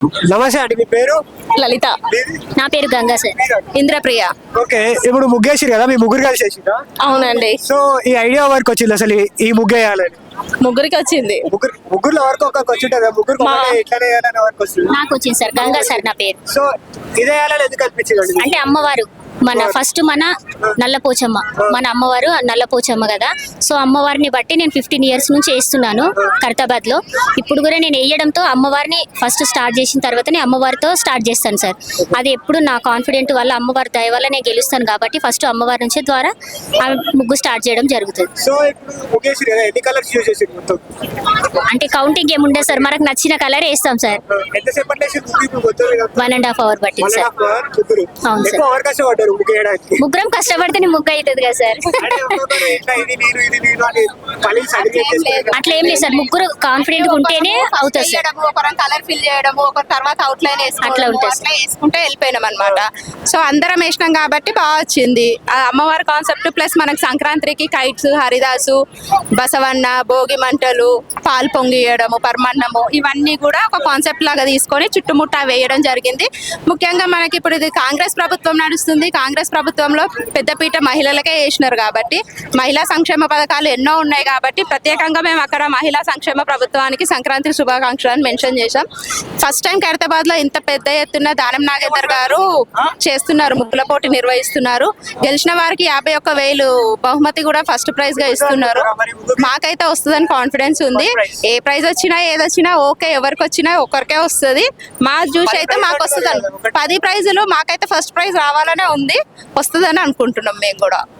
నమస్తే అండి, మీ పేరు? లలిత. నా పేరు గంగా సార్. ఇంద్రప్రియ. ఓకే, ఇప్పుడు ముగ్గేసిరు కదా, మీ ముగ్గురు కలిసి వేసిందా? అవునండి. సో ఈ ఐడియా వరకు వచ్చింది అసలు ఈ ముగ్గు వేయాలని? ముగ్గురికి వచ్చింది. ముగ్గురులో వరకు ఒక్కొక్క వచ్చి ఉంటుంది, ముగ్గురు ఎట్లా వేయాలని వరకు వస్తుంది. నాకు వచ్చింది సార్, గంగా సార్ నా పేరు. సో ఇదే వేయాలని ఎందుకు అనిపించింది? అంటే అమ్మవారు మన ఫస్ట్ మన నల్లపోచమ్మ, మన అమ్మవారు నల్లపోచమ్మ కదా. సో అమ్మవారిని బట్టి నేను 15 years నుంచి వేస్తున్నాను ఖైరతాబాద్ లో. ఇప్పుడు కూడా నేను వేయడంతో అమ్మవారిని ఫస్ట్ స్టార్ట్ చేసిన తర్వాతనే అమ్మవారితో స్టార్ట్ చేస్తాను సార్. అది ఎప్పుడు నా కాన్ఫిడెంట్ వల్ల, అమ్మవారి దయ వల్ల నేను గెలుస్తాను కాబట్టి ఫస్ట్ అమ్మవారి నుంచి ద్వారా ఆ ముగ్గు స్టార్ట్ చేయడం జరుగుతుంది. సో ఇప్పుడు ఎన్ని కలర్స్ యూస్ చేసారు మొత్తం? అంటే కౌంటింగ్ ఏముండే సార్, మనకు నచ్చిన కలర్ వేస్తాం సార్. 1.5 hour పట్టింది సార్. అవును సార్, ముగ్గురం కష్టపడితే ముగ్గు అవుతుంది కదా సార్. అట్లా ఏం లేదు సార్, ముగ్గురు కాన్ఫిడెంట్ గా ఉంటేనే అవుతుంది సార్. ఒకరం కలర్ ఫిల్ చేయడము, ఒక తర్వాత అవుట్ లైన్ అట్లా ఉంటుంది, అట్లా వేసుకుంటే వెళ్ళిపోయినాం అనమాట. సో అందరం వేసినాం కాబట్టి బాగా వచ్చింది ఆ అమ్మవారి కాన్సెప్ట్. ప్లస్ మనకు సంక్రాంతికి కైట్స్, హరిదాసు, బసవన్న, భోగి మంటలు, పాలు పొంగియడము, పరమన్నము, ఇవన్నీ కూడా ఒక కాన్సెప్ట్ లాగా తీసుకొని చుట్టుముట్ట వేయడం జరిగింది. ముఖ్యంగా మనకి ఇప్పుడు ఇది కాంగ్రెస్ ప్రభుత్వం నడుస్తుంది. కాంగ్రెస్ ప్రభుత్వంలో పెద్దపీట మహిళలకే వేసినారు కాబట్టి మహిళా సంక్షేమ పథకాలు ఎన్నో ఉన్నాయి కాబట్టి ప్రత్యేకంగా మేము అక్కడ మహిళా సంక్షేమ ప్రభుత్వానికి సంక్రాంతి శుభాకాంక్షలు అని మెన్షన్ చేశాం. ఫస్ట్ టైం ఖైరతాబాద్ లో ఇంత పెద్ద ఎత్తున దానం నాగేందర్ గారు చేస్తున్నారు, ముగ్గుల పోటీ నిర్వహిస్తున్నారు. గెలిచిన వారికి 51,000 బహుమతి కూడా ఫస్ట్ ప్రైజ్ గా ఇస్తున్నారు. మాకైతే వస్తుందని కాన్ఫిడెన్స్ ఉంది. ఏ ప్రైజ్ వచ్చినా ఏదొచ్చినా ఓకే, ఎవరికి వచ్చినా ఒకరికే వస్తుంది. మా జ్యూస్ అయితే మాకు వస్తుంది. 10 ప్రైజులు మాకైతే ఫస్ట్ ప్రైజ్ రావాలనే ఉంది, వస్తుందని అనుకుంటున్నాం మేము కూడా.